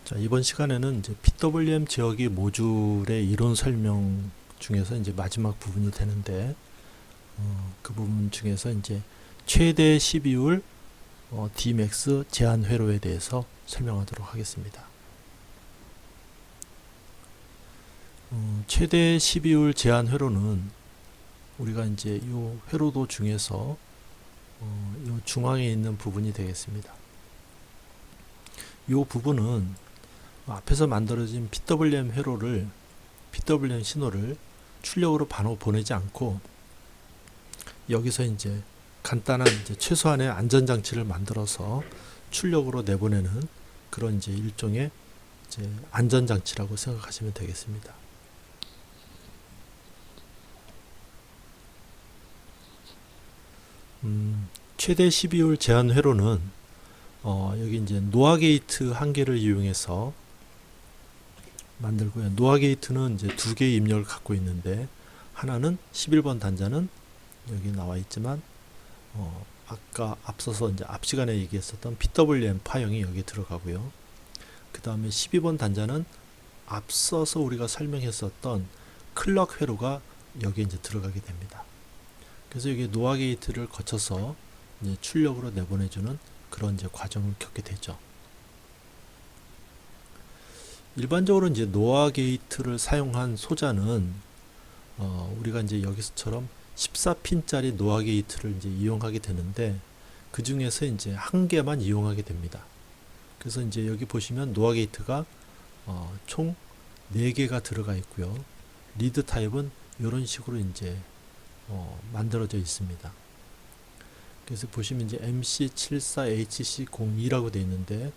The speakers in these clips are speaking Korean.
자, 이번 시간에는 이제 PWM 지역이 모듈의 이론 설명 중에서 이제 마지막 부분이 되는데, 그 부분 중에서 이제 최대 12울 Dmax 제한 회로에 대해서 설명하도록 하겠습니다. 최대 12울 제한 회로는 우리가 이제 이 회로도 중에서 이 중앙에 있는 부분이 되겠습니다. 이 부분은 앞에서 만들어진 PWM 회로를 PWM 신호를 출력으로 바로 보내지 않고 여기서 이제 간단한 이제 최소한의 안전장치를 만들어서 출력으로 내보내는 그런 이제 일종의 이제 안전장치라고 생각하시면 되겠습니다. 최대 12홀 제한 회로는 여기 이제 노아 게이트 한 개를 이용해서 만들고요. 노아 게이트는 이제 두 개의 입력을 갖고 있는데 하나는 11번 단자는 여기 나와 있지만 아까 앞서서 이제 앞 시간에 얘기했었던 PWM 파형이 여기 들어가고요. 그 다음에 12번 단자는 앞서서 우리가 설명했었던 클럭 회로가 여기에 이제 들어가게 됩니다. 그래서 여기 노아 게이트를 거쳐서 이제 출력으로 내보내주는 그런 이제 과정을 겪게 되죠. 일반적으로 이제 노아 게이트를 사용한 소자는 우리가 이제 여기서처럼 14핀짜리 노아 게이트를 이제 이용하게 되는데 그 중에서 이제 한 개만 이용하게 됩니다. 그래서 이제 여기 보시면 노아 게이트가 총 4개가 들어가 있고요. 리드 타입은 이런 식으로 이제 만들어져 있습니다. 그래서 보시면 이제 MC74HC02라고 되어 있는데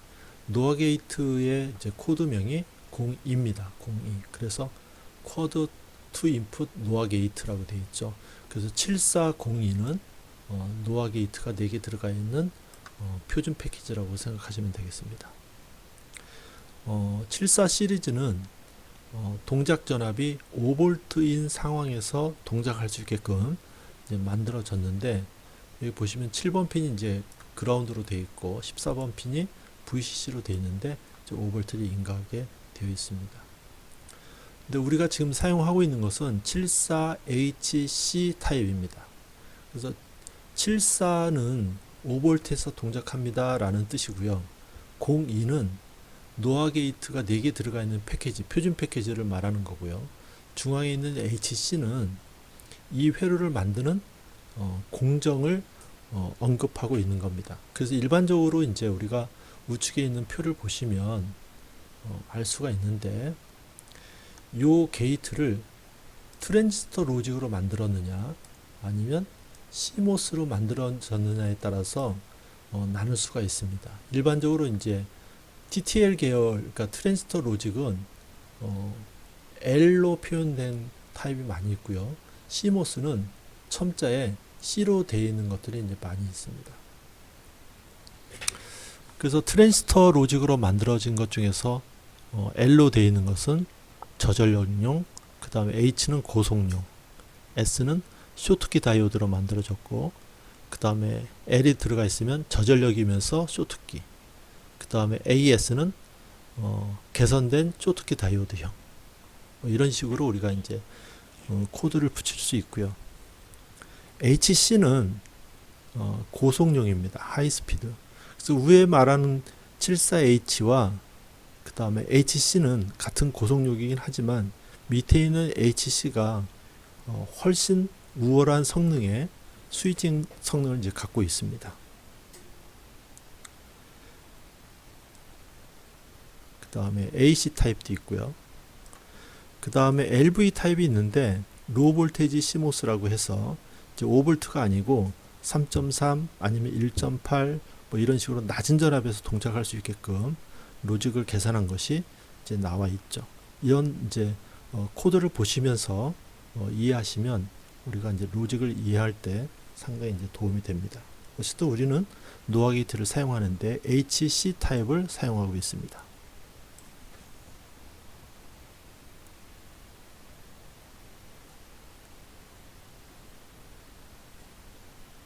노아 게이트의 이제 코드명이 02입니다. 02. 그래서 쿼드 투 인풋 노아 게이트라고 되어 있죠. 그래서 7402는 노아 게이트가 4개 들어가 있는 표준 패키지라고 생각하시면 되겠습니다. 74 시리즈는 동작 전압이 5V인 상황에서 동작할 수 있게끔 이제 만들어졌는데 여기 보시면 7번 핀이 이제 그라운드로 되어 있고 14번 핀이 VCC로 되어 있는데 5V를 인가하게 되어 있습니다. 근데 우리가 지금 사용하고 있는 것은 74HC 타입입니다. 그래서 74는 5V에서 동작합니다 라는 뜻이고요. 02는 노아 게이트가 4개 들어가 있는 패키지, 표준 패키지를 말하는 거고요. 중앙에 있는 HC는 이 회로를 만드는 공정을 언급하고 있는 겁니다. 그래서 일반적으로 이제 우리가 우측에 있는 표를 보시면 알 수가 있는데 이 게이트를 트랜지스터 로직으로 만들었느냐 아니면 CMOS로 만들어졌느냐에 따라서 나눌 수가 있습니다. 일반적으로 이제 TTL 계열, 그러니까 트랜지스터 로직은 L로 표현된 타입이 많이 있고요. CMOS는 첨자에 C로 되어 있는 것들이 이제 많이 있습니다. 그래서 트랜지스터 로직으로 만들어진 것 중에서 L로 되어 있는 것은 저전력용, 그 다음에 H는 고속용, S는 쇼트키 다이오드로 만들어졌고, 그 다음에 L이 들어가 있으면 저전력이면서 쇼트키, 그 다음에 AS는 개선된 쇼트키 다이오드형, 이런 식으로 우리가 이제 코드를 붙일 수 있고요. HC는 고속용입니다. 하이스피드. 그래서 위에 말하는 74H와 그 다음에 HC는 같은 고속용이긴 하지만 밑에 있는 HC가 훨씬 우월한 성능의 스위칭 성능을 이제 갖고 있습니다. 그 다음에 AC 타입도 있고요. 그 다음에 LV 타입이 있는데 로우 볼테이지 CMOS라고 해서 이제 5V가 아니고 3.3 아니면 1.8 뭐 이런 식으로 낮은 전압에서 동작할 수 있게끔 로직을 계산한 것이 이제 나와 있죠. 이런 이제 코드를 보시면서 이해하시면 우리가 이제 로직을 이해할 때 상당히 이제 도움이 됩니다. 어쨌든 우리는 노아 게이트를 사용하는데 HC 타입을 사용하고 있습니다.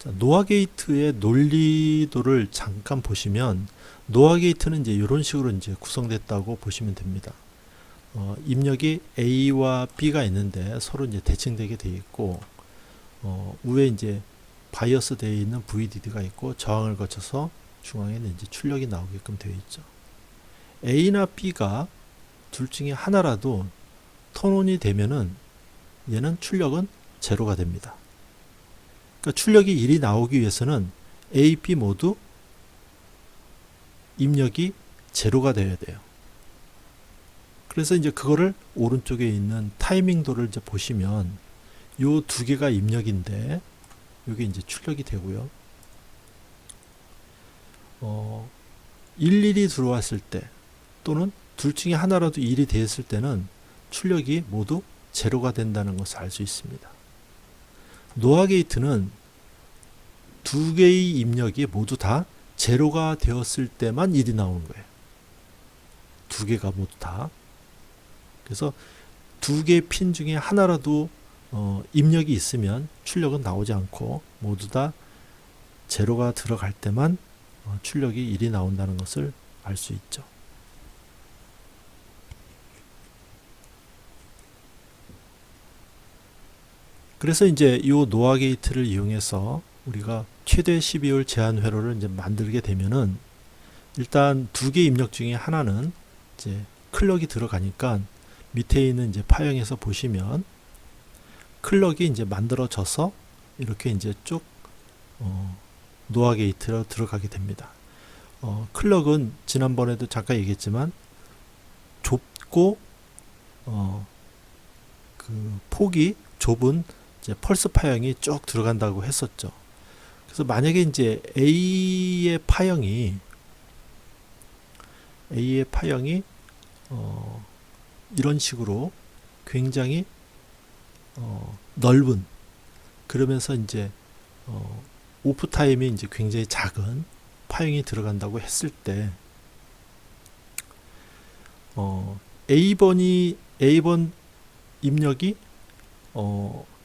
자, 노아 게이트의 논리도를 잠깐 보시면 노아 게이트는 이제 이런 식으로 이제 구성됐다고 보시면 됩니다. 입력이 A와 B가 있는데 서로 이제 대칭되게 되어 있고 위에 이제 바이어스 되어 있는 VDD가 있고 저항을 거쳐서 중앙에는 이제 출력이 나오게끔 되어 있죠. A나 B가 둘 중에 하나라도 턴온이 되면은 얘는 출력은 제로가 됩니다. 그러니까 출력이 1이 나오기 위해서는 A, B 모두 입력이 제로가 되어야 돼요. 그래서 이제 그거를 오른쪽에 있는 타이밍도를 이제 보시면 요 두 개가 입력인데 요게 이제 출력이 되고요. 일일이 들어왔을 때 또는 둘 중에 하나라도 1이 되었을 때는 출력이 모두 제로가 된다는 것을 알 수 있습니다. 노아 게이트는 두 개의 입력이 모두 다 제로가 되었을 때만 1이 나오는 거예요. 두 개가 모두 다. 그래서 두 개의 핀 중에 하나라도 입력이 있으면 출력은 나오지 않고 모두 다 제로가 들어갈 때만 출력이 1이 나온다는 것을 알 수 있죠. 그래서 이제 이 노아 게이트를 이용해서 우리가 최대 12홀 제한 회로를 이제 만들게 되면은 일단 두 개 입력 중에 하나는 이제 클럭이 들어가니까 밑에 있는 이제 파형에서 보시면 클럭이 이제 만들어져서 이렇게 이제 쭉 노아 게이트로 들어가게 됩니다. 클럭은 지난번에도 잠깐 얘기했지만 좁고 그 폭이 좁은 이제 펄스 파형이 쭉 들어간다고 했었죠. 그래서 만약에 이제 A의 파형이 이런 식으로 굉장히 넓은, 그러면서 이제 오프 타임이 이제 굉장히 작은 파형이 들어간다고 했을 때 A번 입력이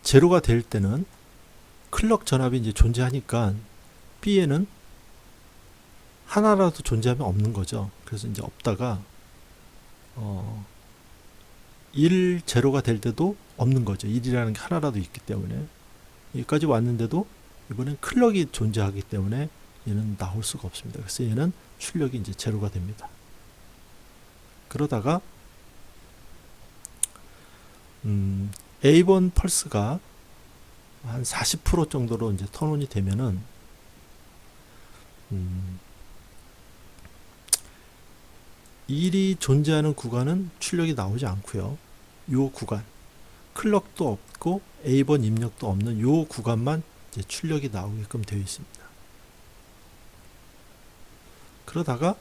제로가 될 때는 클럭 전압이 이제 존재하니까 B에는 하나라도 존재하면 없는 거죠. 그래서 이제 없다가 1, 제로가 될 때도 없는 거죠. 1이라는 게 하나라도 있기 때문에. 여기까지 왔는데도 이번엔 클럭이 존재하기 때문에 얘는 나올 수가 없습니다. 그래서 얘는 출력이 이제 제로가 됩니다. 그러다가 A번 펄스가 한 40% 정도로 이제 턴온이 되면은 1이 존재하는 구간은 출력이 나오지 않고요. 요 구간, 클럭도 없고 A번 입력도 없는 요 구간만 이제 출력이 나오게끔 되어 있습니다. 그러다가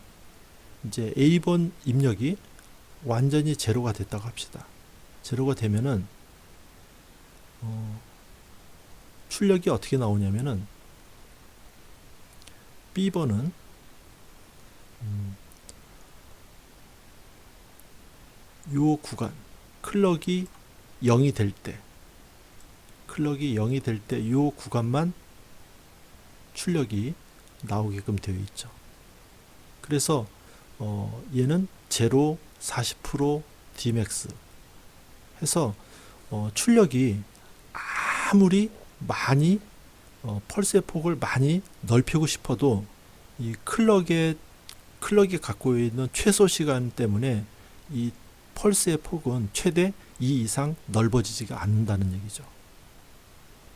이제 A번 입력이 완전히 제로가 됐다고 합시다. 제로가 되면은 출력이 어떻게 나오냐면은 B번은 요 구간, 클럭이 0이 될 때, 요 구간만 출력이 나오게끔 되어 있죠. 그래서 얘는 0, 40%, Dmax 해서 출력이 아무리 많이 펄스의 폭을 많이 넓히고 싶어도 이 클럭이 갖고 있는 최소 시간 때문에 이 펄스의 폭은 최대 2 이상 넓어지지가 않는다는 얘기죠.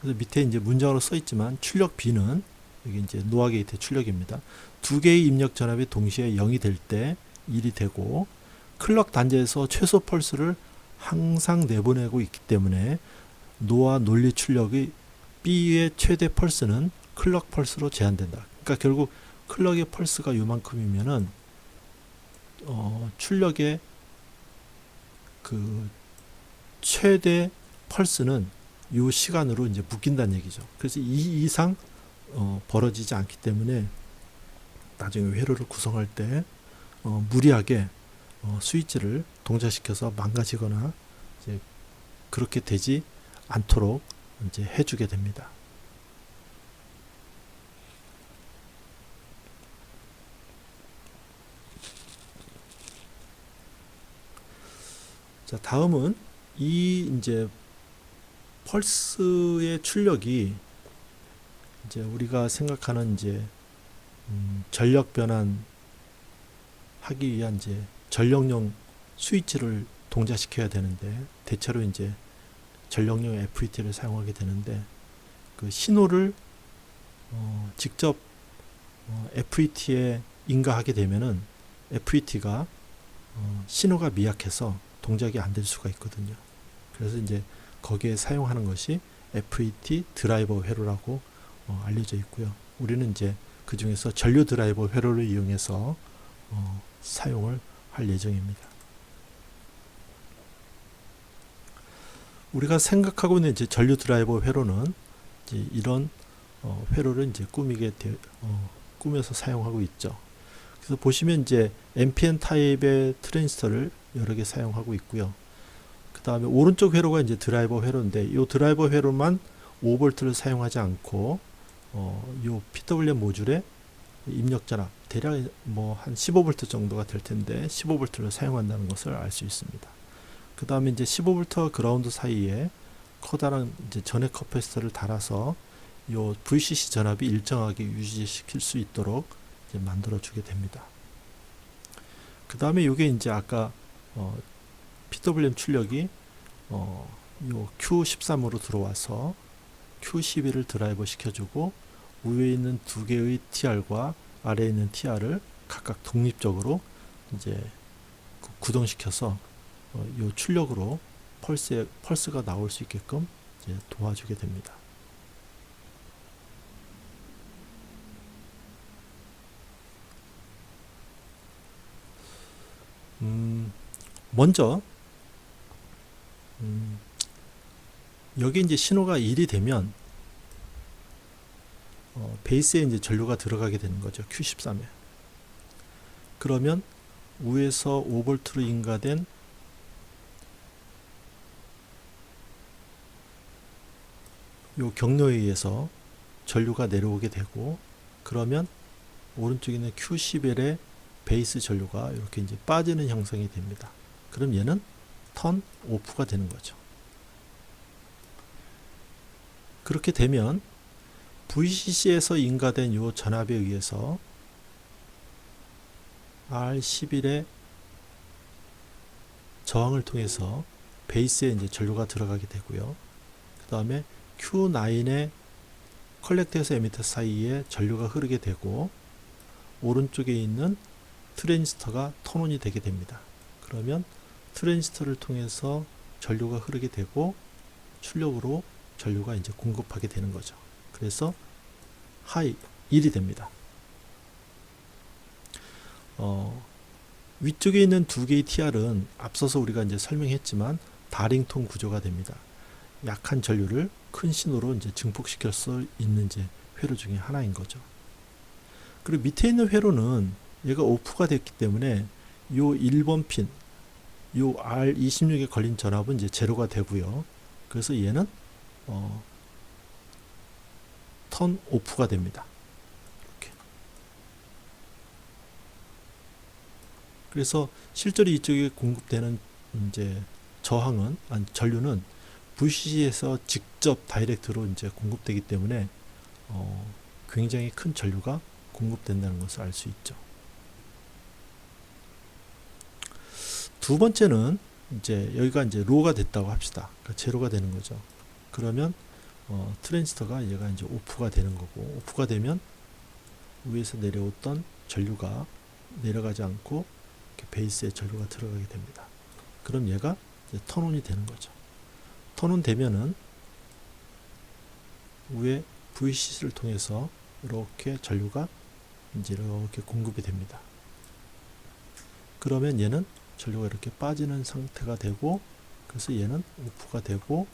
그래서 밑에 이제 문장으로 써 있지만 출력 B는 여기 이제 노아 게이트의 출력입니다. 두 개의 입력 전압이 동시에 0이 될 때 1이 되고 클럭 단자에서 최소 펄스를 항상 내보내고 있기 때문에 노아 논리 출력의 B의 최대 펄스는 클럭 펄스로 제한된다. 그러니까 결국 클럭의 펄스가 요만큼이면은 출력의 그 최대 펄스는 요 시간으로 이제 묶인다는 얘기죠. 그래서 이 이상 벌어지지 않기 때문에 나중에 회로를 구성할 때 무리하게 스위치를 동작시켜서 망가지거나 이제 그렇게 되지 않도록 이제 해주게 됩니다. 자, 다음은 이 이제 펄스의 출력이 이제 우리가 생각하는 이제 전력 변환 하기 위한 이제 전력용 스위치를 동작시켜야 되는데, 대체로 이제 전력용 FET를 사용하게 되는데, 그 신호를 직접 FET에 인가하게 되면은 FET가 신호가 미약해서 동작이 안 될 수가 있거든요. 그래서 이제 거기에 사용하는 것이 FET 드라이버 회로라고 알려져 있고요. 우리는 이제 그 중에서 전류 드라이버 회로를 이용해서 사용을 할 예정입니다. 우리가 생각하고 있는 이제 전류 드라이버 회로는 이제 이런 회로를 이제 꾸며서 사용하고 있죠. 그래서 보시면 이제 NPN 타입의 트랜지스터를 여러 개 사용하고 있고요. 그 다음에 오른쪽 회로가 이제 드라이버 회로인데, 이 드라이버 회로만 5V를 사용하지 않고 이 PWM 모듈에 입력 전압 대략 뭐 한 15V 정도가 될 텐데 15V를 사용한다는 것을 알 수 있습니다. 그 다음에 이제 15V와 그라운드 사이에 커다란 이제 전해 커패시터를 달아서 이 VCC 전압이 일정하게 유지시킬 수 있도록 이제 만들어 주게 됩니다. 그 다음에 이게 이제 아까 PWM 출력이 요 Q13으로 들어와서 Q12를 드라이버 시켜주고, 위에 있는 두 개의 TR과 아래에 있는 TR을 각각 독립적으로 이제 구동시켜서 요 출력으로 펄스가 나올 수 있게끔 이제 도와주게 됩니다. 먼저 여기 이제 신호가 1이 되면 베이스에 이제 전류가 들어가게 되는 거죠. Q13에. 그러면 위에서 5V로 인가된 요 경로에 의해서 전류가 내려오게 되고, 그러면 오른쪽에 있는 Q11의 베이스 전류가 이렇게 이제 빠지는 형성이 됩니다. 그럼 얘는 턴 오프가 되는 거죠. 그렇게 되면 VCC에서 인가된 요 전압에 의해서 R11의 저항을 통해서 베이스에 이제 전류가 들어가게 되고요. 그 다음에 Q9의 컬렉터에서 에미터 사이에 전류가 흐르게 되고, 오른쪽에 있는 트랜지스터가 턴온이 되게 됩니다. 그러면 트랜지스터를 통해서 전류가 흐르게 되고 출력으로 전류가 이제 공급하게 되는 거죠. 그래서 하이 1이 됩니다. 위쪽에 있는 두 개의 TR은 앞서서 우리가 이제 설명했지만 다링톤 구조가 됩니다. 약한 전류를 큰 신호로 이제 증폭시킬 수 있는 이제 회로 중에 하나인 거죠. 그리고 밑에 있는 회로는 얘가 오프가 됐기 때문에 요 1번 핀, 요 R26에 걸린 전압은 이제 제로가 되고요. 그래서 얘는 턴 오프가 됩니다. 이렇게. 그래서 실제로 이쪽에 공급되는 이제 전류는 VCC에서 직접 다이렉트로 이제 공급되기 때문에 굉장히 큰 전류가 공급된다는 것을 알 수 있죠. 두 번째는 이제 여기가 이제 로가 됐다고 합시다. 그러니까 제로가 되는 거죠. 그러면 트랜지스터가 얘가 이제 오프가 되는 거고, 오프가 되면 위에서 내려왔던 전류가 내려가지 않고 이렇게 베이스에 전류가 들어가게 됩니다. 그럼 얘가 이제 턴온이 되는 거죠. 턴온 되면은 위에 VCC를 통해서 이렇게 전류가 이제 이렇게 공급이 됩니다. 그러면 얘는 전류가 이렇게 빠지는 상태가 되고, 그래서 얘는 오프가 되고,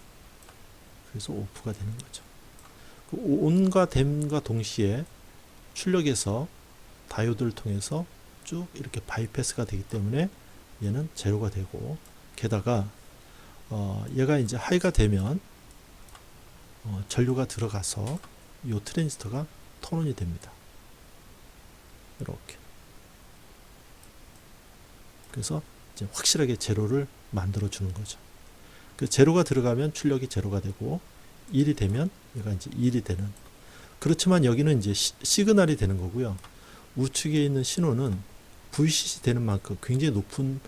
그래서 오프가 되는 거죠. 그 온과 댐과 동시에 출력에서 다이오드를 통해서 쭉 이렇게 바이패스가 되기 때문에 얘는 제로가 되고, 게다가 얘가 이제 하이가 되면 전류가 들어가서 이 트랜지스터가 턴온이 됩니다. 이렇게. 그래서 이제 확실하게 제로를 만들어 주는 거죠. 그 제로가 들어가면 출력이 제로가 되고 1이 되면 얘가 이제 1이 되는. 그렇지만 여기는 이제 시그널이 되는 거고요. 우측에 있는 신호는 VCC 되는 만큼 굉장히 높은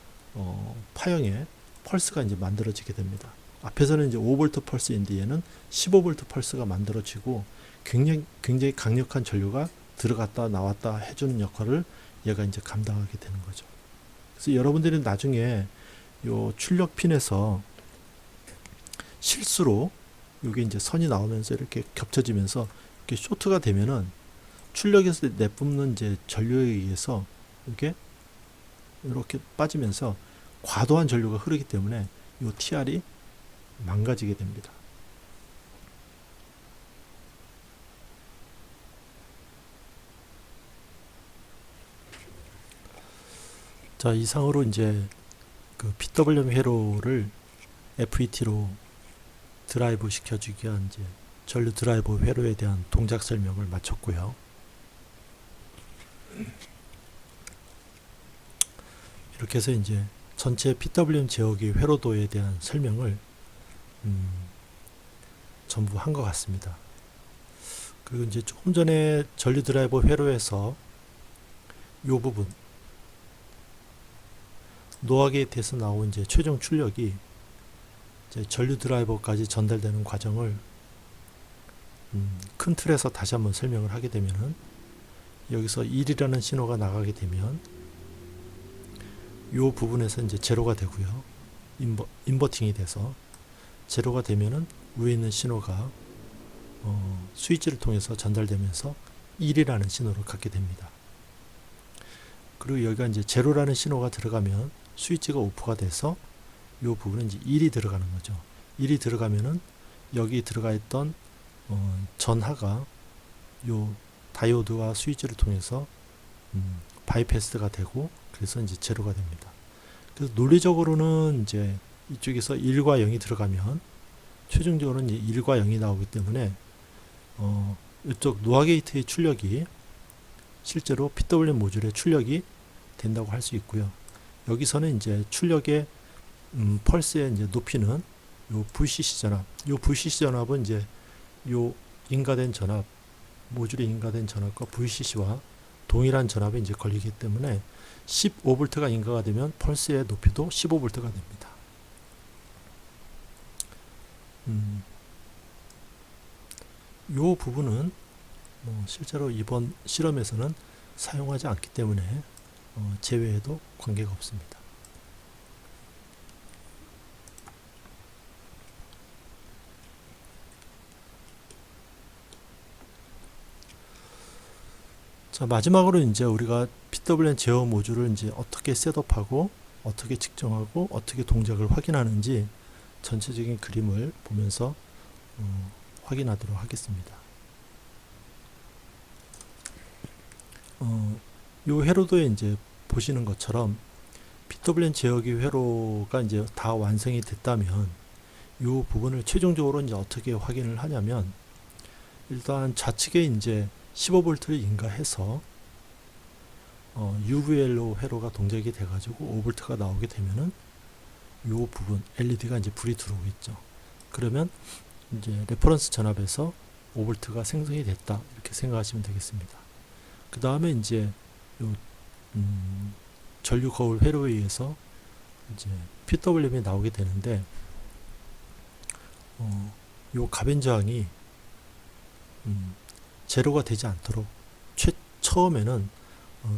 파형의 펄스가 이제 만들어지게 됩니다. 앞에서는 이제 5V 펄스인데 얘는 15V 펄스가 만들어지고 굉장히 강력한 전류가 들어갔다 나왔다 해주는 역할을 얘가 이제 감당하게 되는 거죠. 그래서 여러분들이 나중에 요 출력 핀에서 실수로 여기 이제 선이 나오면서 이렇게 겹쳐지면서 이렇게 쇼트가 되면은 출력에서 내뿜는 이제 전류에 의해서 이렇게 빠지면서 과도한 전류가 흐르기 때문에 이 TR이 망가지게 됩니다. 자, 이상으로 이제 그 PWM 회로를 FET로 드라이브 시켜주기 위한 이제 전류 드라이브 회로에 대한 동작 설명을 마쳤고요. 이렇게 해서 이제 전체 PWM 제어기 회로도에 대한 설명을 전부 한 것 같습니다. 그리고 이제 조금 전에 전류 드라이버 회로에서 이 부분 노화 게이트에서 나온 이제 최종 출력이 이제 전류 드라이버까지 전달되는 과정을 큰 틀에서 다시 한번 설명을 하게 되면은 여기서 1이라는 신호가 나가게 되면 이 부분에서 이제 제로가 되고요. 인버팅이 돼서 제로가 되면은 위에 있는 신호가 스위치를 통해서 전달되면서 1이라는 신호를 갖게 됩니다. 그리고 여기가 이제 제로라는 신호가 들어가면 스위치가 오프가 돼서 이 부분은 이제 1이 들어가는 거죠. 1이 들어가면은 여기 들어가 있던 전하가 요 다이오드와 스위치를 통해서 바이패스가 되고 그래서 이제 제로가 됩니다. 그래서 논리적으로는 이제 이쪽에서 1과 0이 들어가면 최종적으로는 이제 1과 0이 나오기 때문에 이쪽 노아 게이트의 출력이 실제로 PWM 모듈의 출력이 된다고 할 수 있고요. 여기서는 이제 출력의 펄스의 이제 높이는 요 VCC 전압, 요 VCC 전압은 이제 요 인가된 전압, 모듈에 인가된 전압과 VCC와 동일한 전압에 이제 걸리기 때문에 15V가 인가가 되면 펄스의 높이도 15V가 됩니다. 요 부분은 실제로 이번 실험에서는 사용하지 않기 때문에 제외해도 관계가 없습니다. 자, 마지막으로 이제 우리가 PWM 제어 모듈을 이제 어떻게 셋업하고 어떻게 측정하고 어떻게 동작을 확인하는지 전체적인 그림을 보면서 확인하도록 하겠습니다. 요 회로도에 이제 보시는 것처럼 PWM 제어기 회로가 이제 다 완성이 됐다면 요 부분을 최종적으로 이제 어떻게 확인을 하냐면 일단 좌측에 이제 15V를 인가해서 UVLO 회로가 동작이 돼가지고 5V가 나오게 되면은 요 부분 LED가 이제 불이 들어오겠죠. 그러면 이제 레퍼런스 전압에서 5V가 생성이 됐다 이렇게 생각하시면 되겠습니다. 그 다음에 이제 요 전류 거울 회로에 의해서 이제 PWM이 나오게 되는데 요 가변 저항이 제로가 되지 않도록 처음에는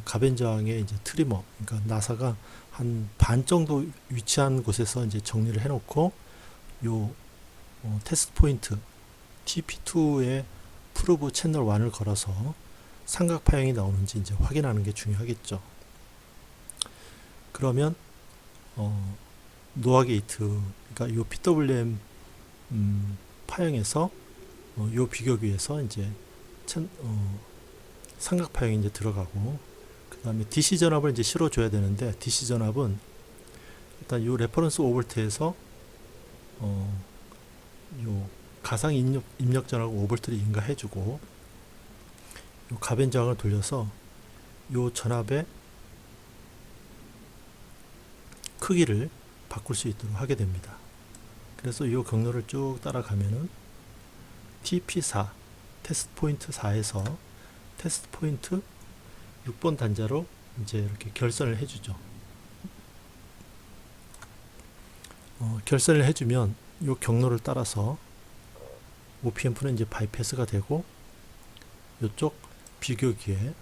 가변 저항의 이제 트리머, 그러니까 나사가 한 반 정도 위치한 곳에서 이제 정리를 해놓고 요 테스트 포인트 TP2에 프로브 채널 1을 걸어서 삼각 파형이 나오는지 이제 확인하는 게 중요하겠죠. 그러면 노아 게이트, 그러니까 요 PWM 파형에서 요 비교기에서 이제 삼각 파형이 이제 들어가고 그 다음에 DC 전압을 이제 실어줘야 되는데 DC 전압은 일단 요 레퍼런스 5V에서 요 가상 입력 전압 5V를 인가해주고 요 가변 저항을 돌려서 요 전압에 크기를 바꿀 수 있도록 하게 됩니다. 그래서 이 경로를 쭉 따라가면은 TP4 테스트 포인트 4에서 테스트 포인트 6번 단자로 이제 이렇게 결선을 해주죠. 결선을 해주면 이 경로를 따라서 OPM프는 이제 바이패스가 되고 이쪽 비교기에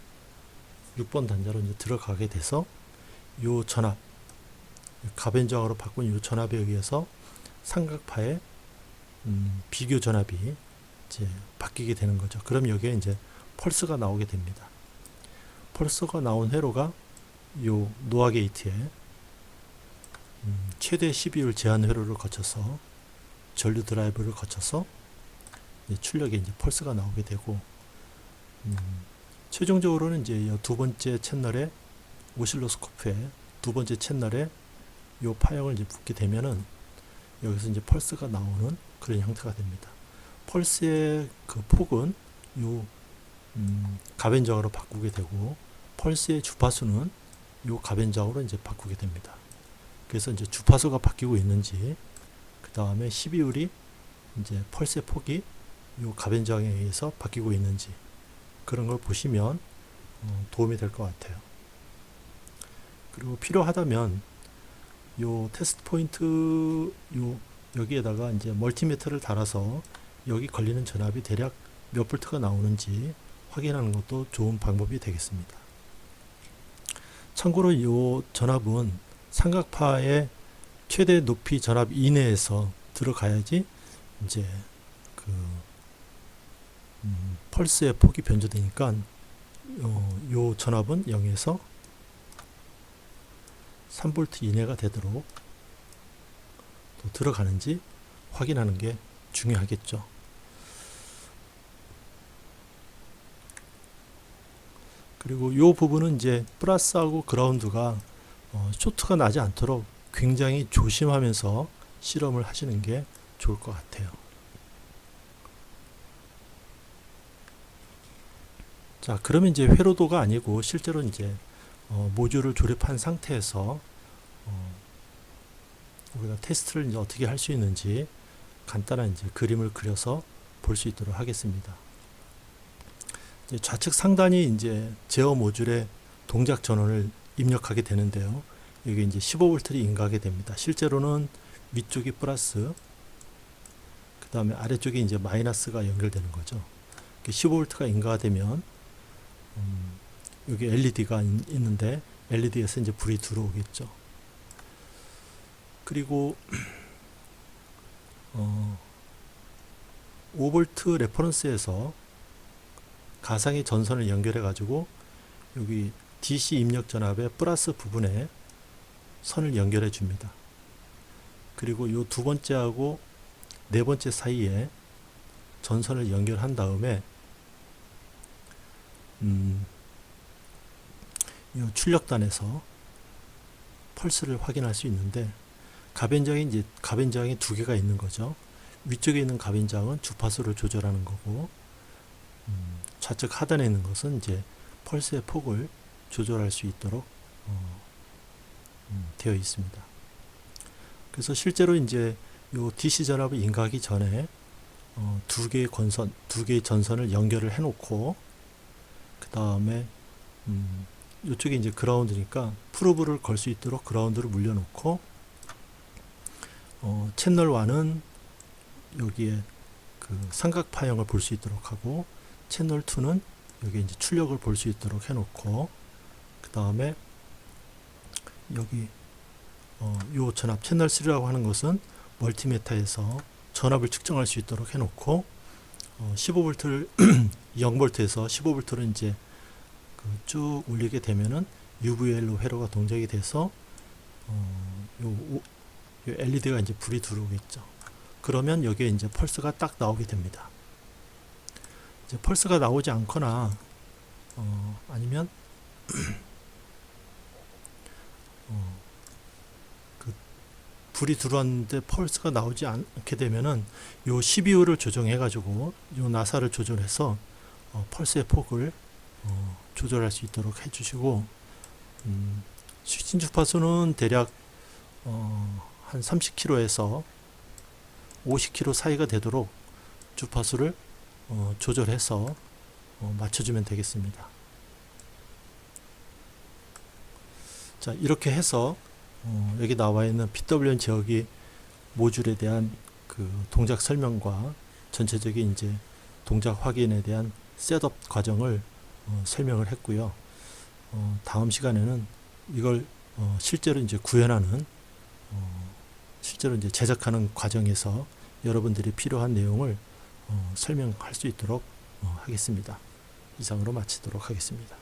6번 단자로 이제 들어가게 돼서 이 전압 가변 저항으로 바꾼 이 전압에 의해서 삼각파의 비교 전압이 이제 바뀌게 되는 거죠. 그럼 여기에 이제 펄스가 나오게 됩니다. 펄스가 나온 회로가 요 노아 게이트에 최대 12율 제한 회로를 거쳐서 전류 드라이브를 거쳐서 이제 출력에 이제 펄스가 나오게 되고 최종적으로는 이제 두 번째 채널에 오실로스코프에 두 번째 채널에 요 파형을 이제 붙게 되면은 여기서 이제 펄스가 나오는 그런 형태가 됩니다. 펄스의 그 폭은 요 가변저항으로 바꾸게 되고 펄스의 주파수는 요 가변저항으로 이제 바꾸게 됩니다. 그래서 이제 주파수가 바뀌고 있는지 그 다음에 12율이 이제 펄스의 폭이 요 가변저항에 의해서 바뀌고 있는지 그런 걸 보시면 도움이 될 것 같아요. 그리고 필요하다면 요 테스트 포인트 여기에다가 이제 멀티미터를 달아서 여기 걸리는 전압이 대략 몇 볼트가 나오는지 확인하는 것도 좋은 방법이 되겠습니다. 참고로 이 전압은 삼각파의 최대 높이 전압 이내에서 들어가야지 이제 그 펄스의 폭이 변조되니까 요 전압은 0에서 3V 이내가 되도록 또 들어가는지 확인하는 게 중요하겠죠. 그리고 이 부분은 이제 플러스하고 그라운드가 쇼트가 나지 않도록 굉장히 조심하면서 실험을 하시는 게 좋을 것 같아요. 자, 그러면 이제 회로도가 아니고 실제로 이제 모듈을 조립한 상태에서 우리가 테스트를 이제 어떻게 할 수 있는지 간단한 이제 그림을 그려서 볼 수 있도록 하겠습니다. 이제 좌측 상단이 이제 제어 모듈의 동작 전원을 입력하게 되는데요. 여기 이제 15V를 인가하게 됩니다. 실제로는 위쪽이 플러스, 그 다음에 아래쪽이 이제 마이너스가 연결되는 거죠. 15V가 인가가 되면 여기 LED가 있는데 LED에서 이제 불이 들어오겠죠. 그리고 5V 레퍼런스에서 가상의 전선을 연결해 가지고 여기 DC 입력 전압의 플러스 부분에 선을 연결해 줍니다. 그리고 이 두 번째하고 네 번째 사이에 전선을 연결한 다음에 이 출력단에서 펄스를 확인할 수 있는데 가변장이 두 개가 있는 거죠. 위쪽에 있는 가변장은 주파수를 조절하는 거고 좌측 하단에 있는 것은 이제 펄스의 폭을 조절할 수 있도록 되어 있습니다. 그래서 실제로 이제 요 DC 전압을 인가하기 전에 두 개의 전선을 연결을 해 놓고 그 다음에 이쪽에 이제 그라운드니까 프로브를 걸 수 있도록 그라운드를 물려 놓고 채널 1은 여기에 그 삼각 파형을 볼 수 있도록 하고 채널 2는 여기 이제 출력을 볼 수 있도록 해 놓고 그 다음에 여기 요 전압 채널 3라고 하는 것은 멀티미터에서 전압을 측정할 수 있도록 해 놓고 15V를 0V에서 15V를 이제 쭉 올리게 되면은 UVL로 회로가 동작이 돼서 요 LED가 이제 불이 들어오겠죠. 그러면 여기에 이제 펄스가 딱 나오게 됩니다. 이제 펄스가 나오지 않거나 아니면 그 불이 들어왔는데 펄스가 나오지 않게 되면은 요 12호를 조정해 가지고 요 나사를 조절해서 펄스의 폭을 조절할 수 있도록 해주시고 스위칭 주파수는 대략 한 30km에서 50km 사이가 되도록 주파수를 조절해서 맞춰주면 되겠습니다. 자, 이렇게 해서 여기 나와 있는 PWM 제어기 모듈에 대한 그 동작 설명과 전체적인 이제 동작 확인에 대한 셋업 과정을 설명을 했고요. 다음 시간에는 이걸 실제로 이제 구현하는 실제로 이제 제작하는 과정에서 여러분들이 필요한 내용을 설명할 수 있도록 하겠습니다. 이상으로 마치도록 하겠습니다.